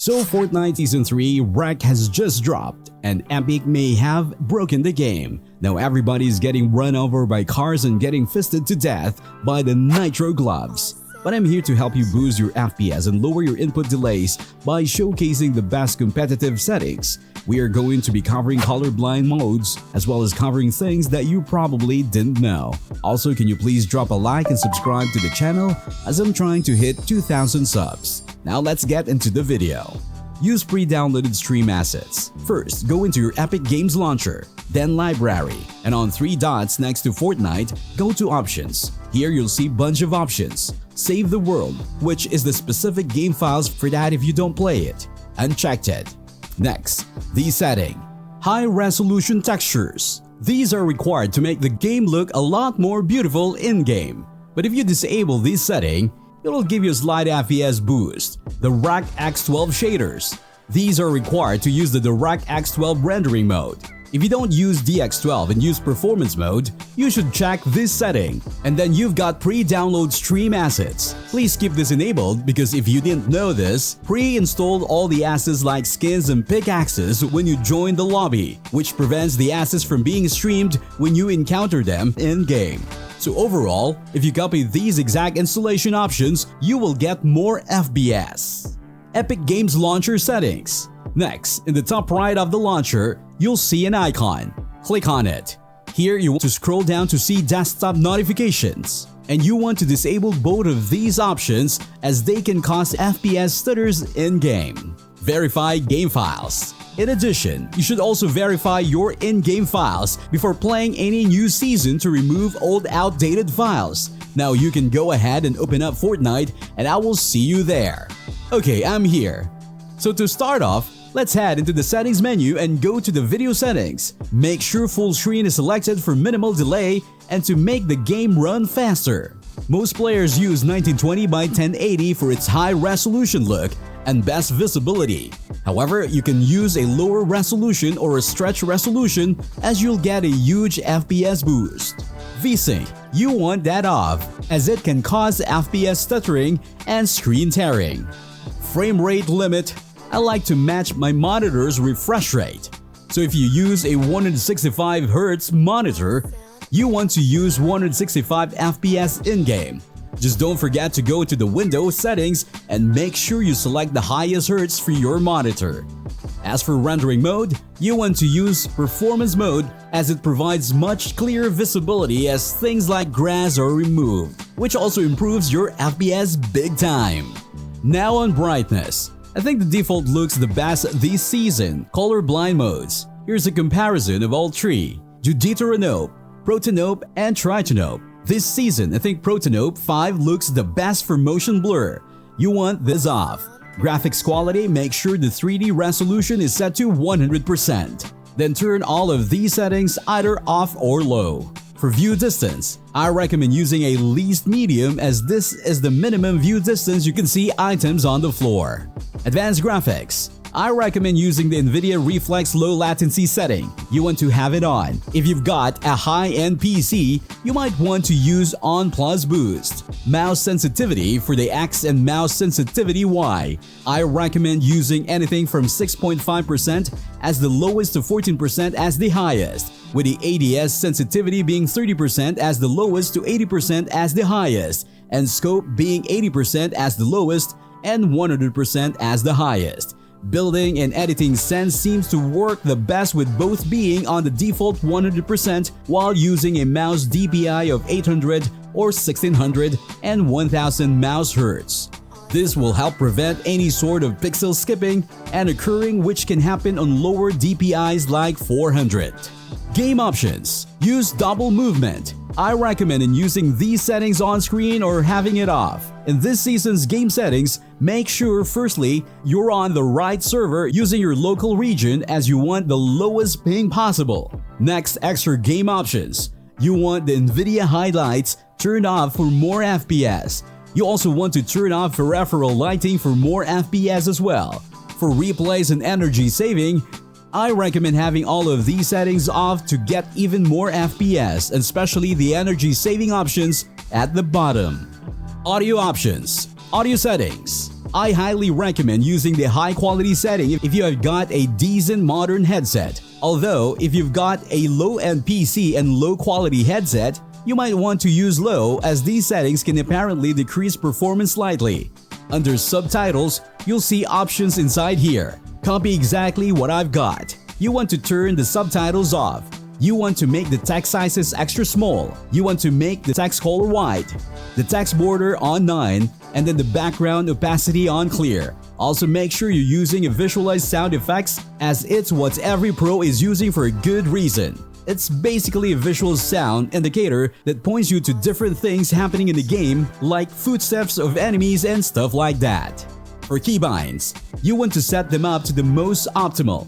So Fortnite Season 3 Wreck has just dropped, and Epic may have broken the game. Now everybody's getting run over by cars and getting fisted to death by the Nitro gloves. But I'm here to help you boost your FPS and lower your input delays by showcasing the best competitive settings. We are going to be covering colorblind modes, as well as covering things that you probably didn't know. Also, can you please drop a like and subscribe to the channel as I'm trying to hit 2,000 subs. Now let's get into the video. Use pre-downloaded stream assets. First, go into your Epic Games Launcher, then Library, and on 3 dots next to Fortnite, go to Options. Here you'll see bunch of options. Save the world, which is the specific game files for that if you don't play it. Unchecked it. Next, the setting. High resolution textures. These are required to make the game look a lot more beautiful in-game. But if you disable this setting, it'll give you a slight FPS boost. The DirectX 12 shaders. These are required to use the DirectX 12 rendering mode. If you don't use DX12 and use performance mode, you should check this setting. And then you've got pre-download stream assets. Please keep this enabled because if you didn't know this, pre-installed all the assets like skins and pickaxes when you join the lobby, which prevents the assets from being streamed when you encounter them in-game. So overall, if you copy these exact installation options, you will get more FPS. Epic Games Launcher settings. Next, in the top right of the launcher, you'll see an icon. Click on it. Here you want to scroll down to see desktop notifications. And you want to disable both of these options as they can cause FPS stutters in-game. Verify game files. In addition, you should also verify your in-game files before playing any new season to remove old outdated files. Now you can go ahead and open up Fortnite and I will see you there. Okay, I'm here. So to start off, let's head into the settings menu and go to the video settings. Make sure full screen is selected for minimal delay and to make the game run faster. Most players use 1920 by 1080 for its high resolution look and best visibility. However, you can use a lower resolution or a stretch resolution as you'll get a huge FPS boost. VSync, you want that off as it can cause FPS stuttering and screen tearing. Frame rate limit, I like to match my monitor's refresh rate. So if you use a 165Hz monitor, you want to use 165 FPS in-game. Just don't forget to go to the Windows settings and make sure you select the highest hertz for your monitor. As for rendering mode, you want to use performance mode as it provides much clearer visibility as things like grass are removed, which also improves your FPS big time. Now on brightness. I think the default looks the best this season. Colorblind modes. Here's a comparison of all 3. Do Deuteranope, Protanope, and Tritonope. This season, I think Protanope 5 looks the best for motion blur. You want this off. Graphics quality, make sure the 3D resolution is set to 100%. Then turn all of these settings either off or low. For view distance, I recommend using a least medium as this is the minimum view distance you can see items on the floor. Advanced graphics. I recommend using the NVIDIA Reflex Low Latency setting. You want to have it on. If you've got a high-end PC, you might want to use On Plus Boost. Mouse sensitivity for the X and mouse sensitivity Y. I recommend using anything from 6.5% as the lowest to 14% as the highest, with the ADS sensitivity being 30% as the lowest to 80% as the highest, and scope being 80% as the lowest and 100% as the highest. Building and editing sense seems to work the best with both being on the default 100% while using a mouse DPI of 800 or 1600 and 1000 mouse hertz. This will help prevent any sort of pixel skipping and occurring which can happen on lower DPIs like 400. Game options. Use double movement. I recommend in using these settings on screen or having it off. In this season's game settings, make sure firstly you're on the right server using your local region as you want the lowest ping possible. Next, extra game options. You want the NVIDIA highlights turned off for more FPS. You also want to turn off peripheral lighting for more FPS as well. For replays and energy saving, I recommend having all of these settings off to get even more FPS, especially the energy saving options at the bottom. Audio options. Audio settings. I highly recommend using the high quality setting if you have got a decent modern headset. Although, if you've got a low-end PC and low quality headset, you might want to use low, as these settings can apparently decrease performance slightly. Under subtitles, you'll see options inside here. Copy exactly what I've got. You want to turn the subtitles off. You want to make the text sizes extra small. You want to make the text color white, the text border on 9, and then the background opacity on clear. Also, make sure you're using a visualized sound effects, as it's what every pro is using for a good reason. It's basically a visual sound indicator that points you to different things happening in the game, like footsteps of enemies and stuff like that. For keybinds, you want to set them up to the most optimal.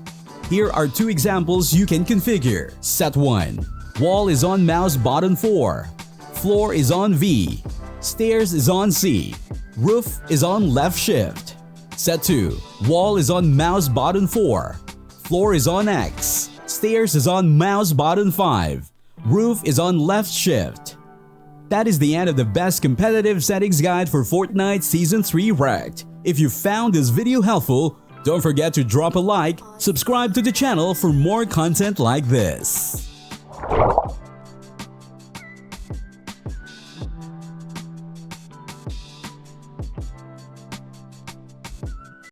Here are 2 examples you can configure. Set 1. Wall is on mouse button 4. Floor is on V. Stairs is on C. Roof is on left shift. Set 2. Wall is on mouse button 4. Floor is on X. Stairs is on mouse button 5. Roof is on left shift. That is the end of the best competitive settings guide for Fortnite Season 3 Wrecked. If you found this video helpful, don't forget to drop a like, subscribe to the channel for more content like this.